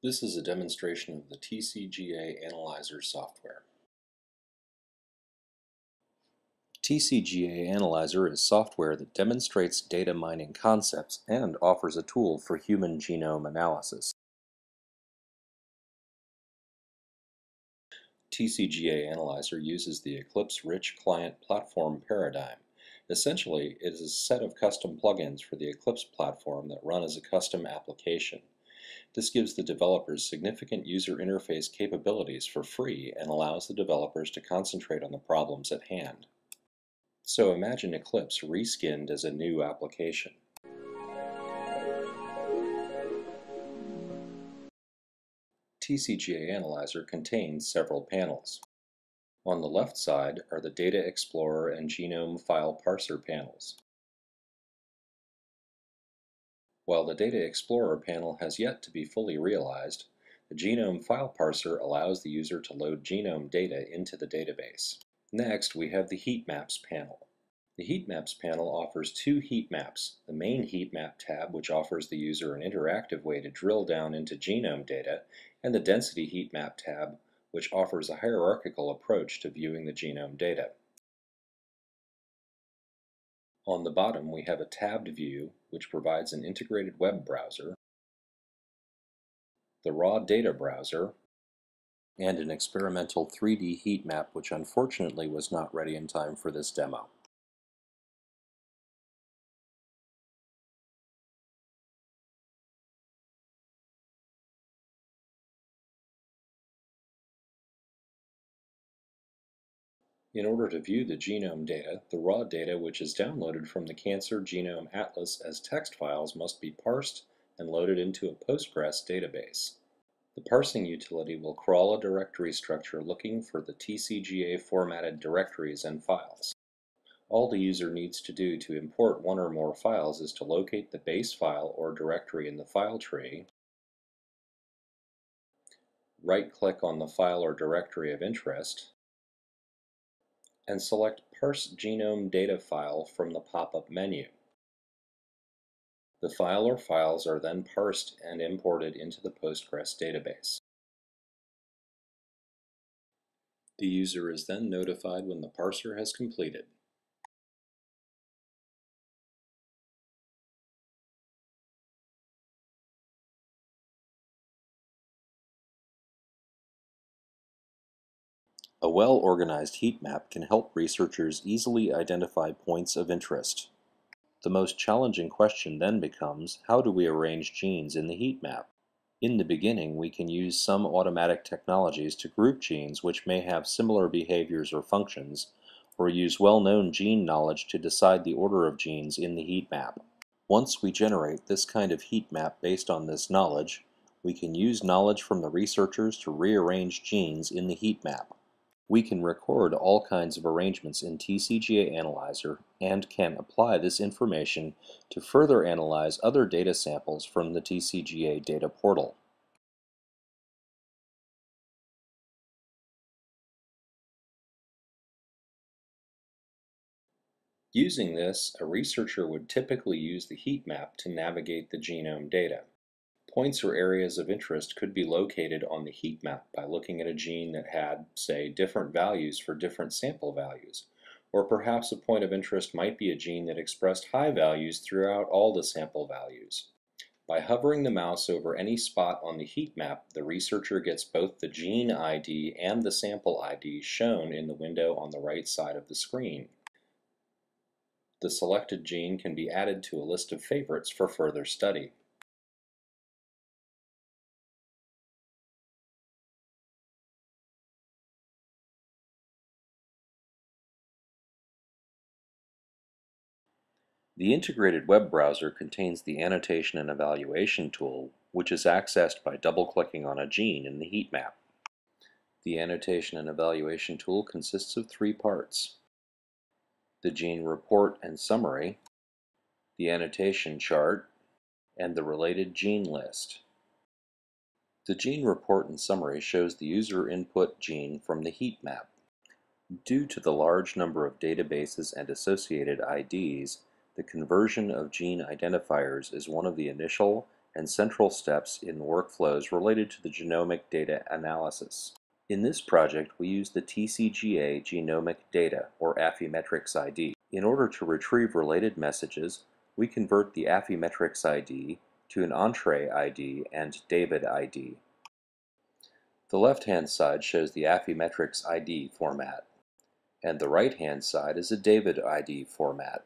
This is a demonstration of the TCGA Analyzer software. TCGA Analyzer is software that demonstrates data mining concepts and offers a tool for human genome analysis. TCGA Analyzer uses the Eclipse-rich client platform paradigm. Essentially, it is a set of custom plugins for the Eclipse platform that run as a custom application. This gives the developers significant user interface capabilities for free and allows the developers to concentrate on the problems at hand. So imagine Eclipse reskinned as a new application. TCGA Analyzer contains several panels. On the left side are the Data Explorer and Genome File Parser panels. While the Data Explorer panel has yet to be fully realized, the Genome File Parser allows the user to load genome data into the database. Next, we have the Heat Maps panel. The Heat Maps panel offers two heat maps, the main heat map tab, which offers the user an interactive way to drill down into genome data, and the density heat map tab, which offers a hierarchical approach to viewing the genome data. On the bottom, we have a tabbed view, which provides an integrated web browser, the raw data browser, and an experimental 3D heat map, which unfortunately was not ready in time for this demo. In order to view the genome data, the raw data which is downloaded from the Cancer Genome Atlas as text files must be parsed and loaded into a Postgres database. The parsing utility will crawl a directory structure looking for the TCGA formatted directories and files. All the user needs to do to import one or more files is to locate the base file or directory in the file tree, right-click on the file or directory of interest, and select Parse Genome Data File from the pop-up menu. The file or files are then parsed and imported into the Postgres database. The user is then notified when the parser has completed. A well-organized heat map can help researchers easily identify points of interest. The most challenging question then becomes, how do we arrange genes in the heat map? In the beginning, we can use some automatic technologies to group genes which may have similar behaviors or functions, or use well-known gene knowledge to decide the order of genes in the heat map. Once we generate this kind of heat map based on this knowledge, we can use knowledge from the researchers to rearrange genes in the heat map. We can record all kinds of arrangements in TCGA Analyzer and can apply this information to further analyze other data samples from the TCGA data portal. Using this, a researcher would typically use the heat map to navigate the genome data. Points or areas of interest could be located on the heat map by looking at a gene that had, say, different values for different sample values. Or perhaps a point of interest might be a gene that expressed high values throughout all the sample values. By hovering the mouse over any spot on the heat map, the researcher gets both the gene ID and the sample ID shown in the window on the right side of the screen. The selected gene can be added to a list of favorites for further study. The integrated web browser contains the Annotation and Evaluation tool, which is accessed by double-clicking on a gene in the heat map. The Annotation and Evaluation tool consists of three parts: the gene report and summary, the annotation chart, and the related gene list. The gene report and summary shows the user input gene from the heat map. Due to the large number of databases and associated IDs, the conversion of gene identifiers is one of the initial and central steps in workflows related to the genomic data analysis. In this project, we use the TCGA genomic data, or Affymetrix ID. In order to retrieve related messages, we convert the Affymetrix ID to an Entree ID and David ID. The left-hand side shows the Affymetrix ID format, and the right-hand side is a David ID format.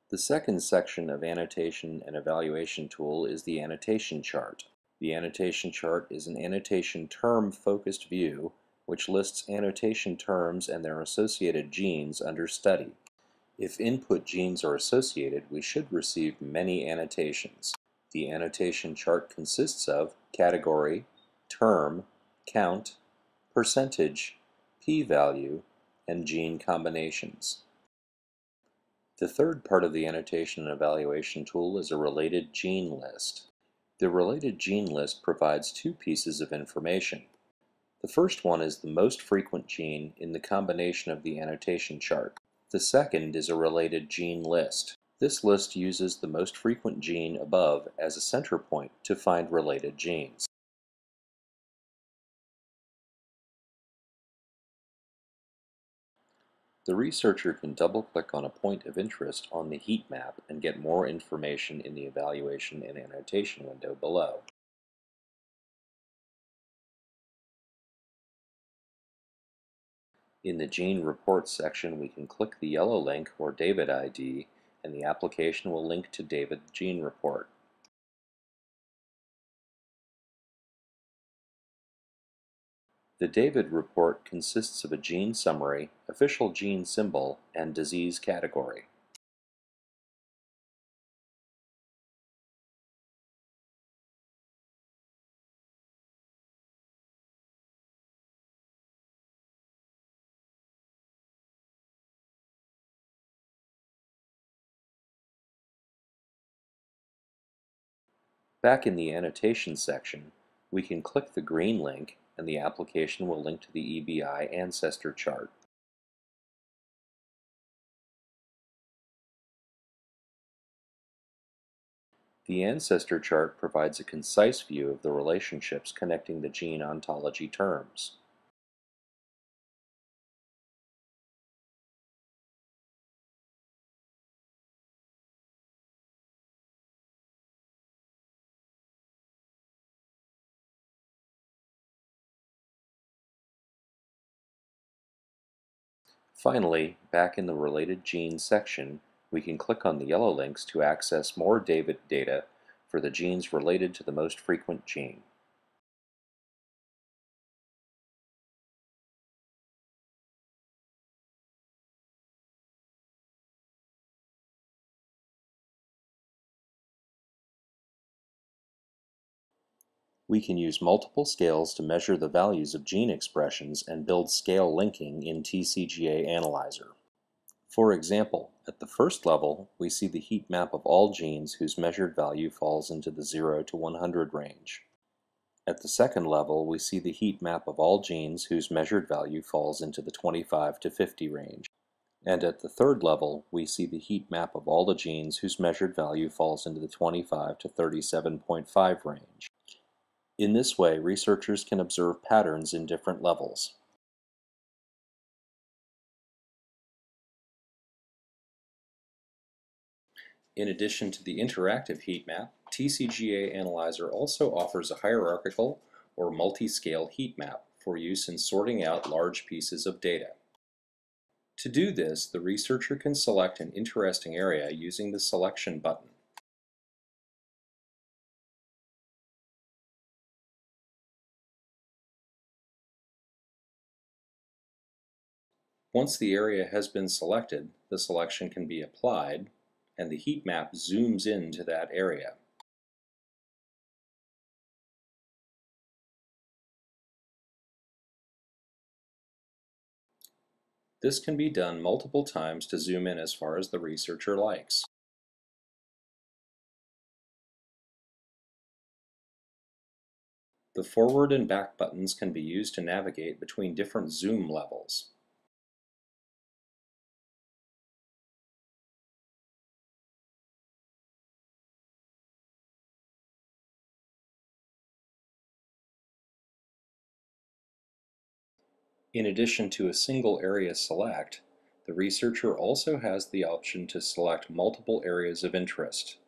The second section of Annotation and Evaluation tool is the annotation chart. The annotation chart is an annotation term-focused view which lists annotation terms and their associated genes under study. If input genes are associated, we should receive many annotations. The annotation chart consists of category, term, count, percentage, p-value, and gene combinations. The third part of the Annotation and Evaluation tool is a related gene list. The related gene list provides two pieces of information. The first one is the most frequent gene in the combination of the annotation chart. The second is a related gene list. This list uses the most frequent gene above as a center point to find related genes. The researcher can double-click on a point of interest on the heat map and get more information in the Evaluation and Annotation window below. In the Gene Report section, we can click the yellow link, or David ID, and the application will link to David Gene Report. The David report consists of a gene summary, official gene symbol, and disease category. Back in the annotation section, we can click the green link and the application will link to the EBI ancestor chart. The ancestor chart provides a concise view of the relationships connecting the gene ontology terms. Finally, back in the Related Genes section, we can click on the yellow links to access more David data for the genes related to the most frequent gene. We can use multiple scales to measure the values of gene expressions and build scale linking in TCGA Analyzer. For example, at the first level, we see the heat map of all genes whose measured value falls into the 0 to 100 range. At the second level, we see the heat map of all genes whose measured value falls into the 25 to 50 range. And at the third level, we see the heat map of all the genes whose measured value falls into the 25 to 37.5 range. In this way, researchers can observe patterns in different levels. In addition to the interactive heat map, TCGA Analyzer also offers a hierarchical or multi-scale heat map for use in sorting out large pieces of data. To do this, the researcher can select an interesting area using the selection button. Once the area has been selected, the selection can be applied, and the heat map zooms into that area. This can be done multiple times to zoom in as far as the researcher likes. The forward and back buttons can be used to navigate between different zoom levels. In addition to a single area select, the researcher also has the option to select multiple areas of interest.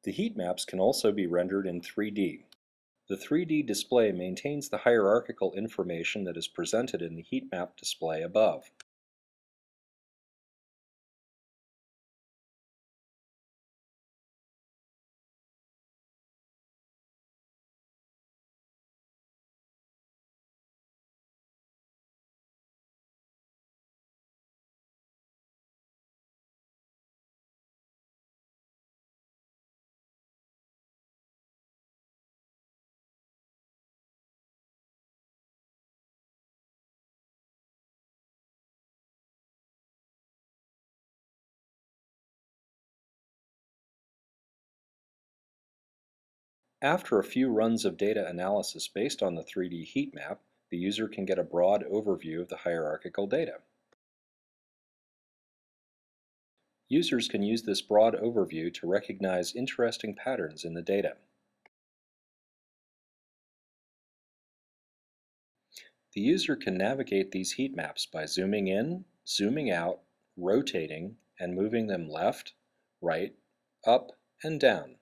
The heat maps can also be rendered in 3D. The 3D display maintains the hierarchical information that is presented in the heat map display above. After a few runs of data analysis based on the 3D heat map, the user can get a broad overview of the hierarchical data. Users can use this broad overview to recognize interesting patterns in the data. The user can navigate these heat maps by zooming in, zooming out, rotating, and moving them left, right, up, and down.